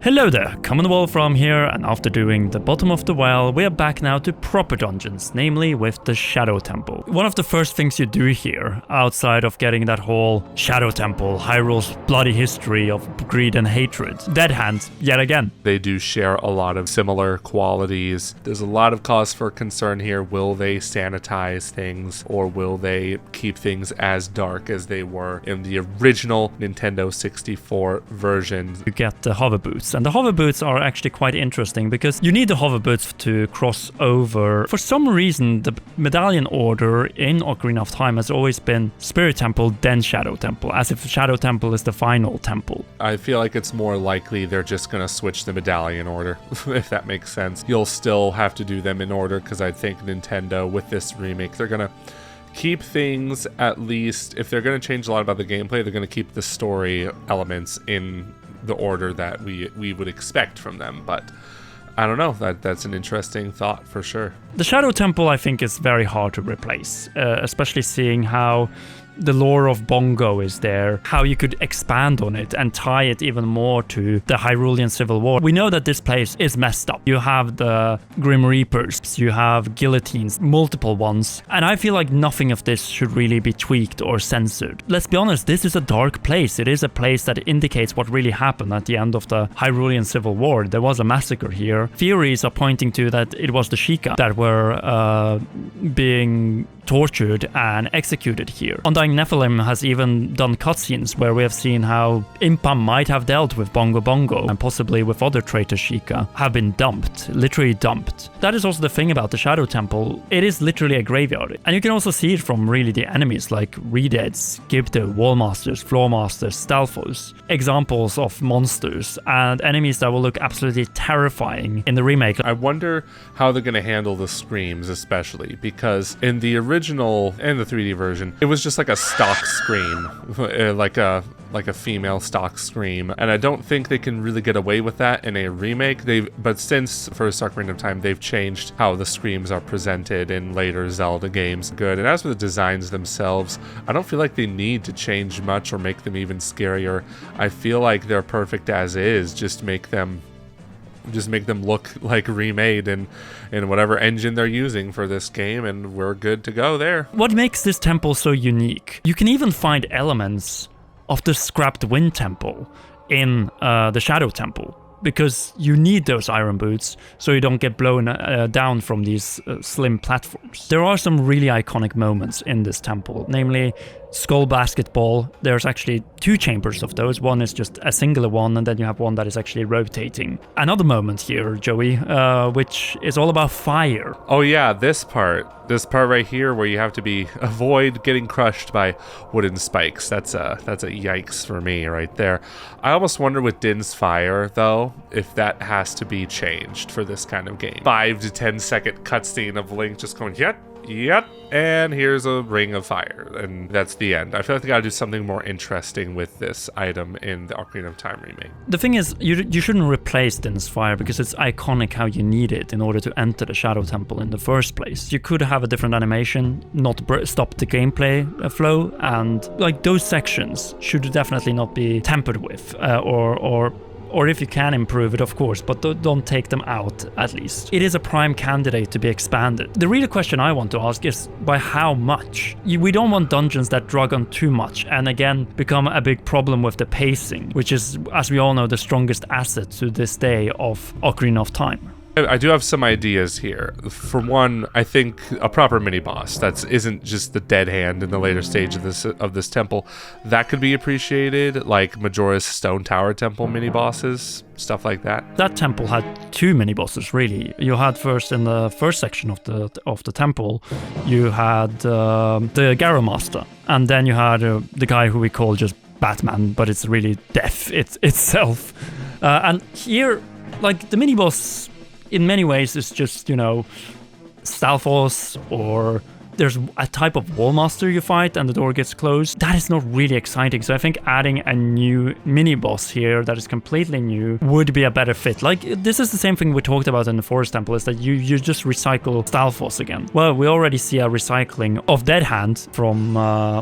Hello there, Commonweal from here, and after doing the bottom of the well, we are back now to proper dungeons, namely with the Shadow Temple. One of the first things you do here, outside of getting that whole Shadow Temple, Hyrule's bloody history of greed and hatred, Dead Hand, yet again. They do share a lot of similar qualities. There's a lot of cause for concern here. Will they sanitize things, or will they keep things as dark as they were in the original Nintendo 64 version? You get the hover boots, and the hover boots are actually quite interesting because you need the hover boots to cross over. For some reason, the medallion order in Ocarina of Time has always been Spirit Temple, then Shadow Temple, as if Shadow Temple is the final temple. I feel like it's more likely they're just going to switch the medallion order, if that makes sense. You'll still have to do them in order because I think Nintendo, with this remake, they're going to keep things, at least, if they're going to change a lot about the gameplay, they're going to keep the story elements in the order that we would expect from them. But I don't know, that's an interesting thought for sure. The Shadow Temple, I think, is very hard to replace, especially seeing how the lore of Bongo is there, how you could expand on it and tie it even more to the Hyrulean Civil War. We know that this place is messed up. You have the Grim Reapers, you have guillotines, multiple ones, and I feel like nothing of this should really be tweaked or censored. Let's be honest, this is a dark place. It is a place that indicates what really happened at the end of the Hyrulean Civil War. There was a massacre here. Theories are pointing to that it was the Sheikah that were being tortured and executed here. Undying Nephilim has even done cutscenes where we have seen how Impa might have dealt with Bongo Bongo and possibly with other traitor Sheikah have been dumped, literally dumped. That is also the thing about the Shadow Temple. It is literally a graveyard. And you can also see it from really the enemies like Redeads, Gibdo, Wallmasters, Floormasters, Stalfos, examples of monsters and enemies that will look absolutely terrifying in the remake. I wonder how they're going to handle the screams, especially because in the original and the 3D version, it was just like a stock scream, like a female stock scream, and I don't think they can really get away with that in a remake. But since First Ocarina of Time, they've changed how the screams are presented in later Zelda games. Good. And as for the designs themselves, I don't feel like they need to change much or make them even scarier. I feel like they're perfect as is. Just make them look like remade in whatever engine they're using for this game, and we're good to go there. What makes this temple so unique? You can even find elements of the scrapped Wind Temple in the Shadow Temple, because you need those iron boots so you don't get blown down from these slim platforms. There are some really iconic moments in this temple, namely Skull Basketball. There's actually two chambers of those. One is just a singular one, and then you have one that is actually rotating. Another moment here, Joey, which is all about fire. Oh yeah, this part right here where you have to avoid getting crushed by wooden spikes. That's a yikes for me right there. I almost wonder with Din's fire though, if that has to be changed for this kind of game. 5 to 10 second cutscene of Link just going, Yep, and here's a ring of fire, and that's the end. I feel like they gotta do something more interesting with this item in the Ocarina of Time remake. The thing is, you shouldn't replace Din's fire because it's iconic how you need it in order to enter the Shadow Temple in the first place. You could have a different animation, not stop the gameplay flow, and like those sections should definitely not be tampered with, or if you can improve it, of course, but don't take them out, at least. It is a prime candidate to be expanded. The real question I want to ask is, by how much? We don't want dungeons that drag on too much, and again, become a big problem with the pacing, which is, as we all know, the strongest asset to this day of Ocarina of Time. I do have some ideas here. For one, I think a proper mini-boss that isn't just the dead hand in the later stage of this temple, that could be appreciated, like Majora's Stone Tower Temple mini-bosses, stuff like that. That temple had two mini-bosses, really. You had first, in the first section of the temple, you had the Garrow Master, and then you had the guy who we call just Batman, but it's really death itself. And here, like, the mini-boss in many ways is just, Stalfos, or there's a type of Wallmaster you fight and the door gets closed. That is not really exciting, so I think adding a new mini-boss here that is completely new would be a better fit. Like, this is the same thing we talked about in the Forest Temple, is that you just recycle Stalfos again. Well, we already see a recycling of Dead Hand from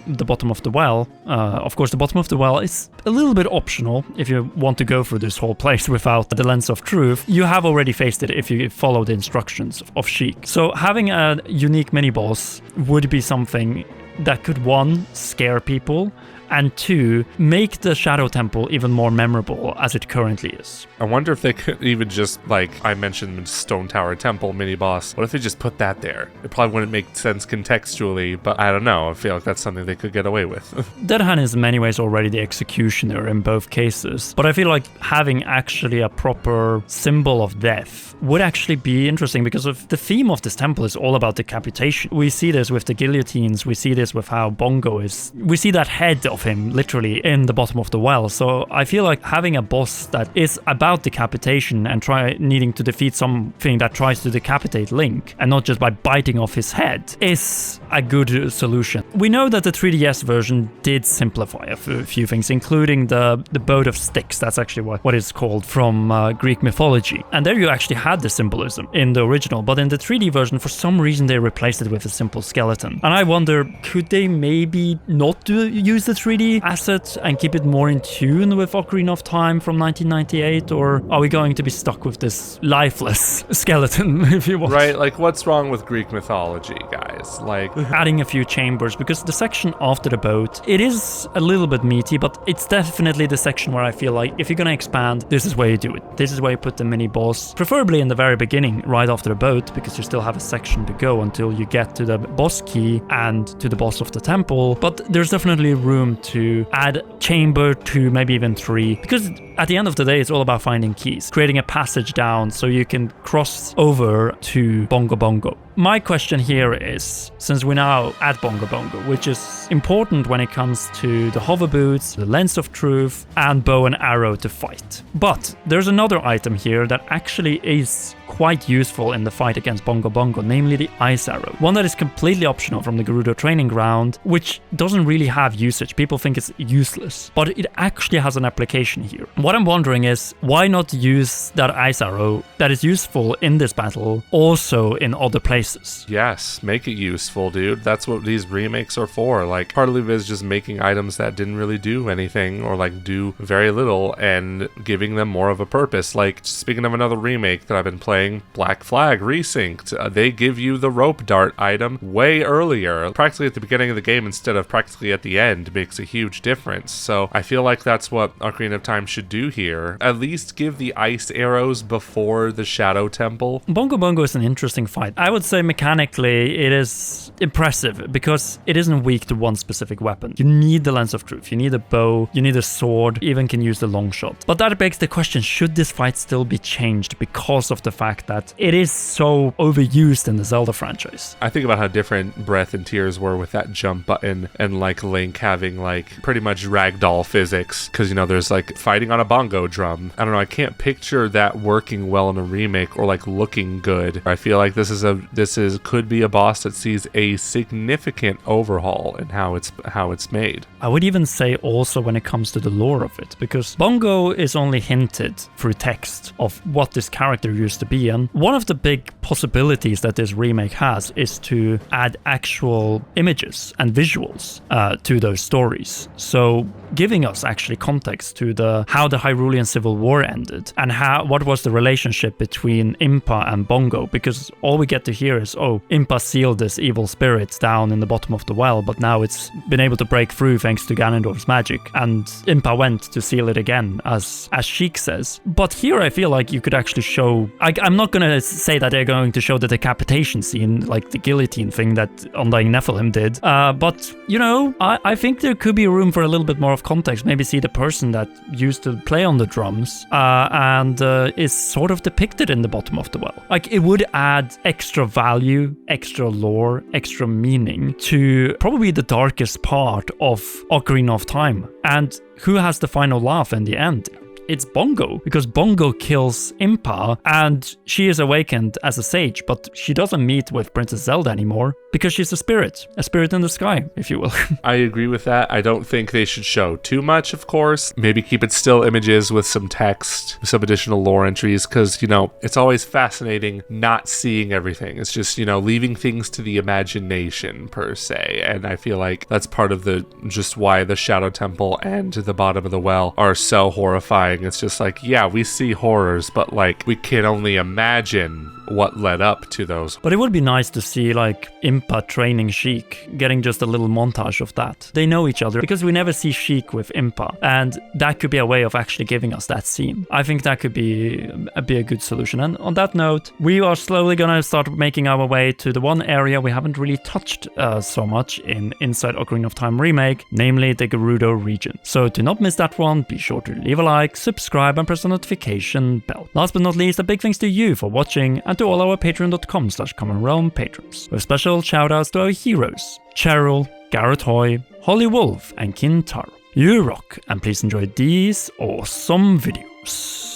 the bottom of the well. Of course, the bottom of the well is a little bit optional if you want to go through this whole place without the lens of truth. You have already faced it if you follow the instructions of Sheik. So having a unique mini-boss would be something that could, one, scare people, and two, make the Shadow Temple even more memorable as it currently is. I wonder if they could even just, like I mentioned, Stone Tower Temple mini-boss. What if they just put that there? It probably wouldn't make sense contextually, but I don't know. I feel like that's something they could get away with. Dead Hand is in many ways already the executioner in both cases, but I feel like having actually a proper symbol of death would actually be interesting, because of the theme of this temple is all about decapitation. We see this with the guillotines, we see this with how Bongo is. We see that head of him literally in the bottom of the well. So I feel like having a boss that is about decapitation and needing to defeat something that tries to decapitate Link, and not just by biting off his head, is a good solution. We know that the 3DS version did simplify a few things, including the boat of sticks. That's actually what it's called from Greek mythology. And there you actually had the symbolism in the original, but in the 3D version, for some reason, they replaced it with a simple skeleton. And I wonder, could they maybe not use the 3D asset and keep it more in tune with Ocarina of Time from 1998, or are we going to be stuck with this lifeless skeleton, if you want? Right, like what's wrong with Greek mythology, guys? Like adding a few chambers, because the section after the boat, it is a little bit meaty, but it's definitely the section where I feel like if you're gonna expand, this is where you do it. This is where you put the mini boss, preferably in the very beginning, right after the boat, because you still have a section to go until you get to the boss key and to the boss of the temple. But there's definitely room to add chamber 2, maybe even 3, because at the end of the day, it's all about finding keys, creating a passage down so you can cross over to Bongo Bongo. My question here is, since we're now at Bongo Bongo, which is important when it comes to the hover boots, the lens of truth, and bow and arrow to fight. But there's another item here that actually is quite useful in the fight against Bongo Bongo, namely the ice arrow. One that is completely optional from the Gerudo training ground, which doesn't really have usage. People think it's useless, but it actually has an application here. What I'm wondering is, why not use that ice arrow that is useful in this battle also in other places? Yes, make it useful, dude. That's what these remakes are for. Like, part of it is just making items that didn't really do anything, or like do very little, and giving them more of a purpose. Like, speaking of another remake that I've been playing, Black Flag Resynced, they give you the rope dart item way earlier, practically at the beginning of the game instead of practically at the end. Makes a huge difference. So I feel like that's what Ocarina of Time should do here. At least give the ice arrows before the Shadow Temple. Bongo Bongo is an interesting fight. I would say mechanically it is impressive because it isn't weak to one specific weapon. You need the lens of truth, you need a bow, you need a sword, even can use the long shot. But that begs the question, should this fight still be changed because of the fact that it is so overused in the Zelda franchise? I think about how different Breath and Tears were with that jump button, and like Link having like pretty much ragdoll physics, because you know there's like fighting on a bongo drum. I don't know, I can't picture that working well in a remake or like looking good. I feel like this could be a boss that sees a significant overhaul in how it's made. I would even say also when it comes to the lore of it, because Bongo is only hinted through text of what this character used to be, and one of the big possibilities that this remake has is to add actual images and visuals to those stories. So giving us actually context to how the Hyrulean Civil War ended, and what was the relationship between Impa and Bongo, because all we get to hear is, oh, Impa sealed this evil spirit down in the bottom of the well, but now it's been able to break through thanks to Ganondorf's magic, and Impa went to seal it again, as Sheik says. But here I feel like you could actually show, I'm not gonna say that they're going to show the decapitation scene, like the guillotine thing that Undying Nephilim did, but you know, I think there could be room for a little bit more of context, maybe see the person that used to play on the drums and is sort of depicted in the bottom of the well. Like, it would add extra value, extra lore, extra meaning to probably the darkest part of Ocarina of Time. And who has the final laugh in the end? it's Bongo, because Bongo kills Impa and she is awakened as a sage, but she doesn't meet with Princess Zelda anymore because she's a spirit in the sky, if you will. I agree with that. I don't think they should show too much, of course. Maybe keep it still images with some text, some additional lore entries, because, you know, it's always fascinating not seeing everything. It's just, you know, leaving things to the imagination, per se. And I feel like that's part of the just why the Shadow Temple and the bottom of the well are so horrifying. It's just like, yeah, we see horrors, but like we can only imagine what led up to those. But it would be nice to see like Impa training Sheik, getting just a little montage of that. They know each other because we never see Sheik with Impa, and that could be a way of actually giving us that scene. I think that could be a good solution. And on that note, we are slowly gonna start making our way to the one area we haven't really touched so much in Inside Ocarina of Time Remake, namely the Gerudo region. So to not miss that one, be sure to leave a like, subscribe, and press the notification bell. Last but not least, a big thanks to you for watching, and to all our patreon.com/commonrealm patrons, with special shoutouts to our heroes, Cheryl, Garrett Hoy, Holly Wolf, and Kintaro. You rock, and please enjoy these awesome videos.